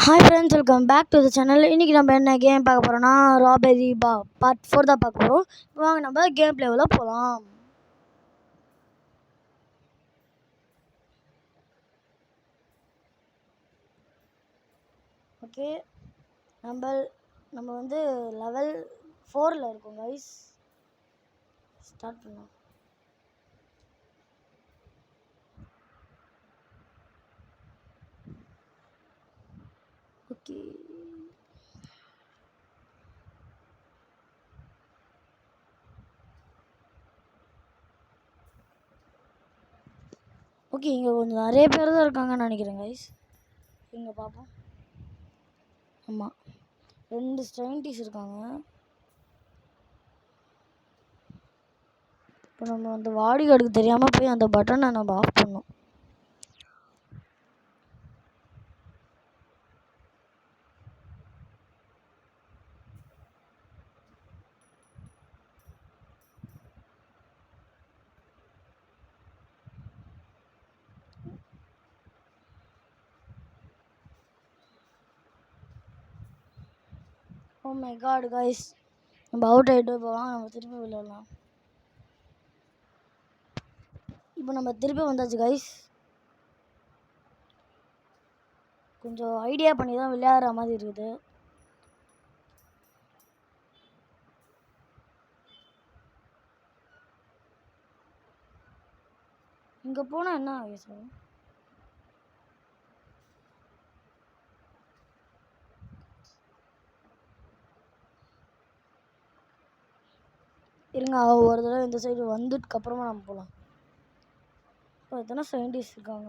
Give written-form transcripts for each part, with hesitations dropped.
Hi friends, welcome back to the channel. இன்றைக்கி நம்ம என்ன கேம் பார்க்க போகிறோன்னா ராபரி பார்ட் 4 தான் பார்க்க போகிறோம். வாங்க நம்ம கேம் பிளேவில் போகலாம். ஓகே, நம்ம வந்து லெவல் 4ல் இருக்கோம் கைஸ். ஸ்டார்ட் பண்ணலாம். ஓகே, ஓகே, இங்கே கொஞ்சம் நிறைய பேர் தான் இருக்காங்கன்னு நினைக்கிறேன் கைஸ். இங்கே பார்ப்போம். ஆமாம், 2 ஸ்ட்ரைன்டிஸ் இருக்காங்க. இப்போ நம்ம அந்த வாடி கார்டுக்கு தெரியாமல் போய் அந்த பட்டனை நம்ம ஆஃப் பண்ணோம். ஓ மை காட் கைஸ், நம்ம அவுட் ஆகிட்டு போகலாம். நம்ம திருப்பி விளையாடலாம். இப்போ நம்ம திருப்பி வந்தாச்சு கைஸ். கொஞ்சம் ஐடியா பண்ணி தான் விளையாடுற மாதிரி இருக்குது. இங்கே போனால் என்ன ஆகும் சார்? இருங்க, ஒரு தடவை இந்த சைடு வந்துட்டுக்கு அப்புறமா நம்ம போகலாம். இப்போ எத்தனை சயின்டிஸ்ட் இருக்காங்க?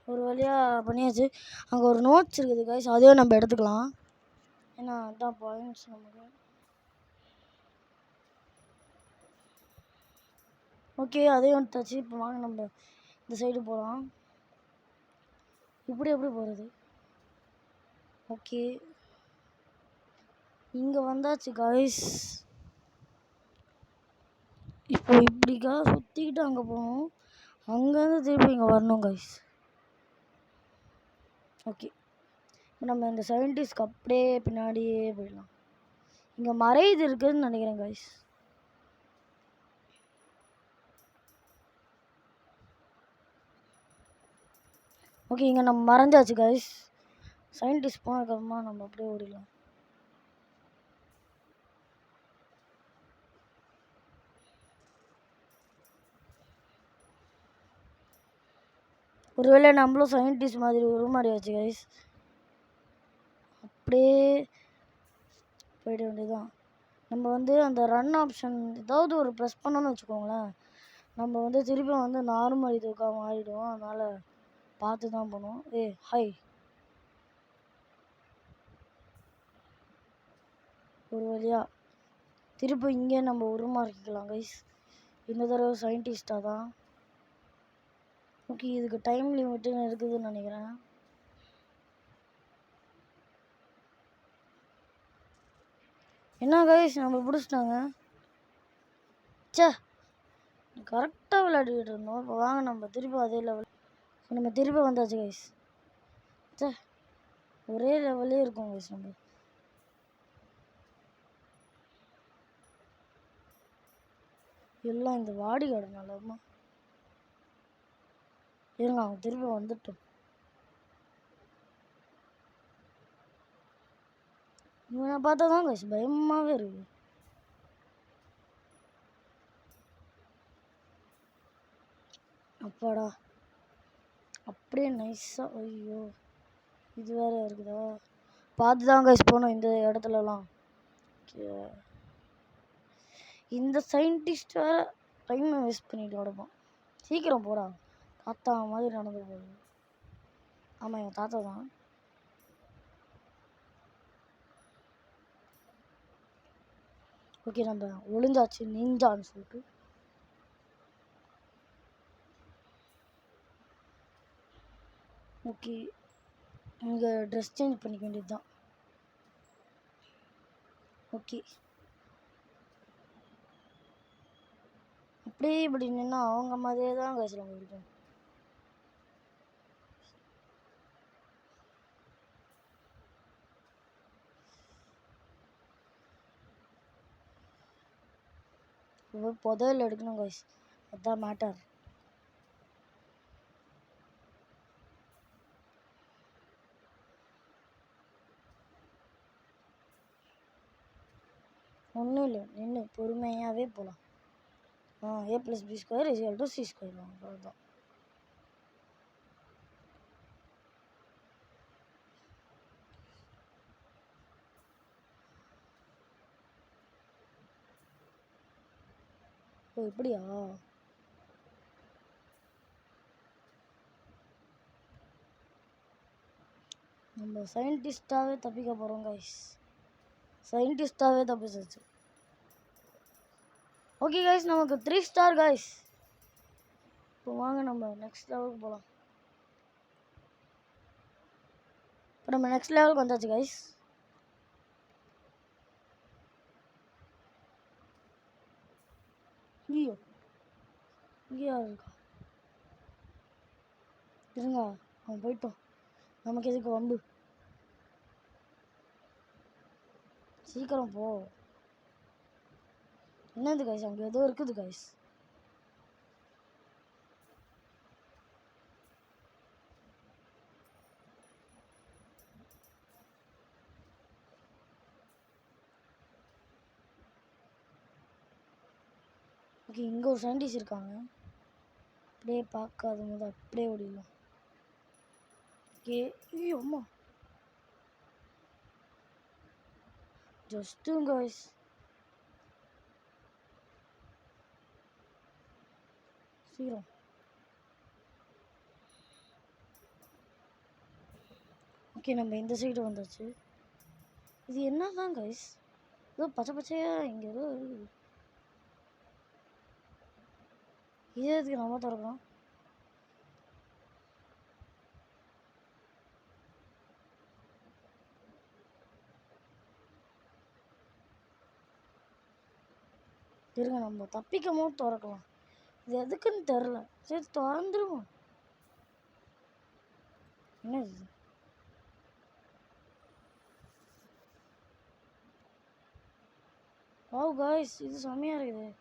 ஒரு வழியாக பண்ணியாச்சு. அங்கே ஒரு நோட்ஸ் இருக்குது கைஸ், அதையும் நம்ம எடுத்துக்கலாம். ஏன்னா அதுதான் பாயிண்ட்ஸ் நமக்கு. ஓகே, அதையும் எடுத்தாச்சு. இப்போ வாங்க நம்ம இந்த சைடு போகலாம். இப்படி எப்படி போகிறது? ஓகே, இங்கே வந்தாச்சு கைஸ். இப்போ இப்படிக்கா சுற்றிக்கிட்டு அங்கே போகணும். அங்கேருந்து திருப்பி இங்கே வரணும் கைஸ். ஓகே, இப்போ நம்ம இந்த சயின்டிஸ்ட்க்கு அப்படியே பின்னாடியே போயிடலாம். இங்கே மறையுது இருக்குதுன்னு நினைக்கிறேன் கைஸ். ஓகே, இங்கே நம்ம மறைஞ்சாச்சு கைஸ். சயின்டிஸ்ட் போனதுக்கப்புறமா நம்ம அப்படியே ஓடிடலாம். ஒருவேளை நம்மளும் சயின்டிஸ்ட் மாதிரி உருமாறியாச்சு கைஸ். அப்படியே போயிட வேண்டியதுதான். நம்ம வந்து அந்த ரன் ஆப்ஷன் ஏதாவது ஒரு ப்ரெஸ் பண்ணோன்னு வச்சுக்கோங்களேன், நம்ம வந்து திருப்பி வந்து நார்மல் இதுக்காக மாறிடுவோம். அதனால் பார்த்து தான் போகணும். ஹை, ஒரு வழியாக திருப்பி இங்கே நம்ம உருமாறிக்கலாம் கைஸ். இந்த தடவை சயின்டிஸ்டாக தான். ஓகே, இதுக்கு டைம் லிமிட்டுன்னு இருக்குதுன்னு நினைக்கிறேன். என்ன கைஸ், நம்ம பிடிச்சிட்டாங்க. சே, கரெக்டாக விளையாடிக்கிட்டு இருந்தோம். இப்போ வாங்க நம்ம திருப்பி அதே லெவல். நம்ம திருப்பி வந்தாச்சு கைஸ். சே, ஒரே லெவலே இருக்கும் கைஸ். நம்ம எல்லாம் இந்த வாடி காடுனாலமா இருங்க, அவங்க திருப்பி வந்துட்டோம். இவனை பார்த்தா தான் கைஸ் பயமாகவே இருக்கு. அப்பாடா, அப்படியே நைஸாக. ஐயோ, இது வேற இருக்குதா? பார்த்து தான் கைஸ் போனோம் இந்த இடத்துலலாம். இந்த சயின்டிஸ்ட் வேற டைமை வேஸ்ட் பண்ணிட்டு கிடப்பான். சீக்கிரம் போடா, தாத்தா மாதிரி நடந்து போகுது. ஆமாம், என் தாத்தா தான். ஓகே, நம்ம ஒளிஞ்சாச்சு நிஞ்சான்னு சொல்லிட்டு. ஓகே, இங்கே ட்ரெஸ் சேஞ்ச் பண்ணிக்க வேண்டியது தான். ஓகே, இப்படி நின்னா அவங்க மாதிரியே தான் கைஸ் நம்ம இருக்கும். புதையல் எடுக்கணும் கைஸ், அதுதான் மேட்டர். ஒன்றும் இல்லை, நின்று பொறுமையாகவே போகலாம். a+b² = c². அவ்வளோதான். ஓ இப்படியா? நம்ம சயின்டிஸ்டாகவே தப்பிக்க போகிறோம் கைஸ். சயின்டிஸ்டாகவே தப்பிச்சிச்சு. ஓகே கைஸ், நமக்கு 3 ஸ்டார் கைஸ். இப்போ வாங்க நம்ம நெக்ஸ்ட் லெவலுக்கு போகலாம். இப்போ நம்ம நெக்ஸ்ட் லெவலுக்கு வந்தாச்சு கைஸ். ஐயோ இங்கேயா இருக்கா? இருங்க, அவன் போயிட்டோம். நமக்கு எதுக்கு வம்பு? சீக்கிரம் போ. என்னது கைஸ், அங்கே ஏதோ இருக்குது கைஸ். ஓகே, இங்கே ஒரு சயின்டிஸ்ட் இருக்காங்க. அப்படியே பார்க்காத போது அப்படியே ஓடிடலாம். ஓகே, ஐயோ அம்மா, ஜஸ்ட்டு கைஸ். சீக்கிரம். ஓகே, நம்ம இந்த சைடு வந்தாச்சு. இது என்ன தான் கைஸ், ஏதோ பச்சை பச்சையாக இங்கே ஏதோ இருக்குது. இதே எதுக்கு நம்ம திறக்கிறோம்? இருங்க, நம்ம தப்பிக்கும் போது திறக்கலாம். இது எதுக்குன்னு தெரில. சரி திறந்துருவோம். என்ன இது? வாவ் காய்ஸ், இது செம்மையாக இருக்குது.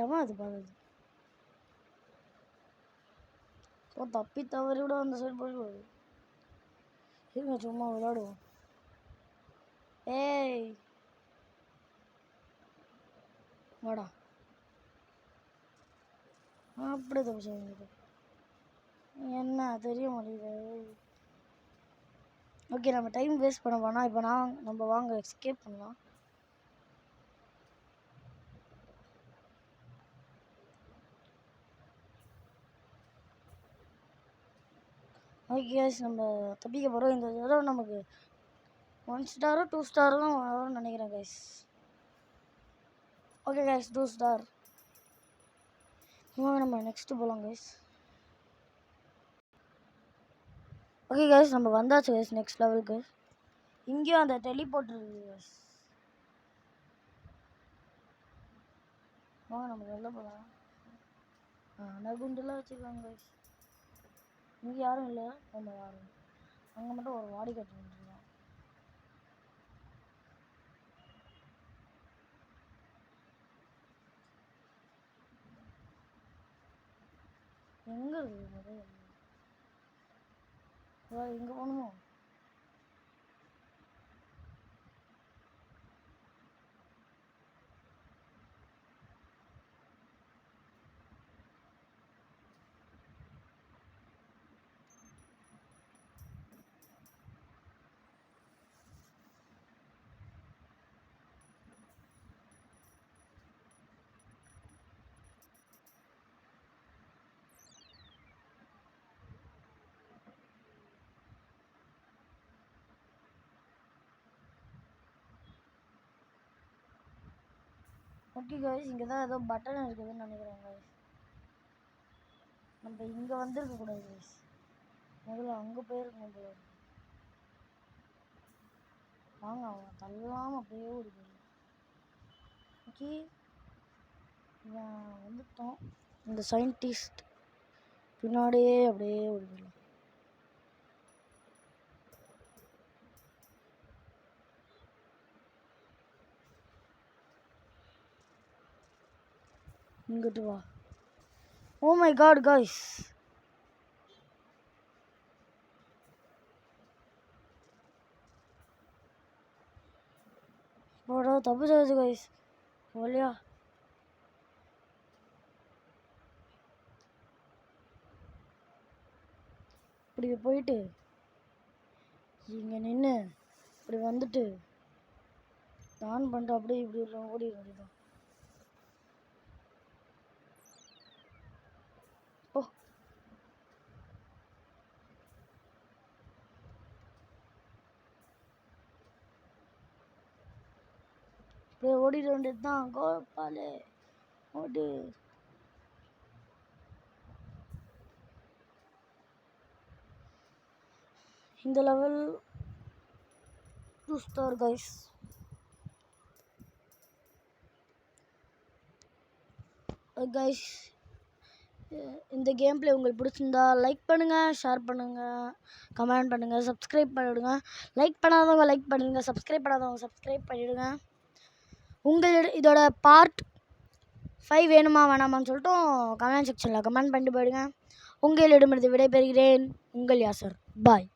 ஏமா அது பார்க்குது? ஸோ தப்பி தவறி விட அந்த சைடு போயிடுவாரு. இருங்க, சும்மா விளையாடுவோம். ஏய் வாடா. அப்படி தப்பு செய்யுங்க. என்ன தெரிய மாட்டேங்குது. ஓகே, நம்ம டைம் வேஸ்ட் பண்ண வேணாம். இப்போ நம்ம வாங்க எஸ்கேப் பண்ணலாம். ஓகே கைஸ், நம்ம தப்பிக்க போகிறோம். இந்த தடவை நமக்கு 1 ஸ்டாரோ 2 ஸ்டாரோ தான் வரும்னு நினைக்கிறேன் கைஸ். Okay guys, 2 star. வாங்க நம்ம நெக்ஸ்ட்டு போகலாம் கைஸ். ஓகே கைஸ், நம்ம வந்தாச்சு கைஸ் நெக்ஸ்ட் லெவலுக்கு. இங்கேயும் அந்த டெலிபோர்ட் இருக்குது கைஸ். வாங்க நம்ம வெளில போகலாம். அணகுண்டுலாம் வச்சுருக்காங்க கைஸ். இங்கே யாரும் இல்லை, நம்ம யாரும். அங்கே மட்டும் ஒரு வாடி கட்டிருக்கான். எங்கே இருக்குது? எங்கே போகணுமோ? ஓகே கைஸ், இங்கே தான் ஏதோ பட்டன் இருக்குதுன்னு நினைக்கிறேன் கைஸ். நம்ம இங்கே வந்திருக்கக்கூடாது கைஸ், முதல்ல அங்கே போயிருக்கணும் போல. வாங்க அவன் தள்ளாமல் அப்படியே ஓடி போயிடலாம். ஓகே இவன் வந்துட்டோம், இந்த சயின்டிஸ்ட் பின்னாடியே அப்படியே ஓடி போயிடலாம். இங்கிட்டு வா. ஓ மை காட் கைஸ், போடா தப்பிச்சாச்சு கைஸ். வழியா இப்படி போயிட்டு இங்கே நின்று இப்படி வந்துட்டு ஆன் பண்ணிட்டு அப்படியே இப்படி ஓடி வேண்டியதான். ஓ அப்படியே ஓடிட வேண்டியது தான். கோபாலே ஓடு. இந்த லெவல் 2 ஸ்டார் கைஸ். கைஸ் இந்த கேம் பிளே உங்களுக்கு பிடிச்சிருந்தா லைக் பண்ணுங்கள், ஷேர் பண்ணுங்கள், கமெண்ட் பண்ணுங்கள், சப்ஸ்கிரைப் பண்ணிவிடுங்க. லைக் பண்ணாதவங்க லைக் பண்ணிடுங்க, சப்ஸ்கிரைப் பண்ணாதவங்க சப்ஸ்கிரைப் பண்ணிவிடுங்க. இதோட பார்ட் 5 வேணுமா வேணாமான்னு சொல்லிட்டு கமெண்ட் செக்ஷனில் கமெண்ட் பண்ணிட்டு போயிடுங்க. உங்களிடமிருந்து விடைபெறுகிறேன், உங்கள் யாசர். பாய்.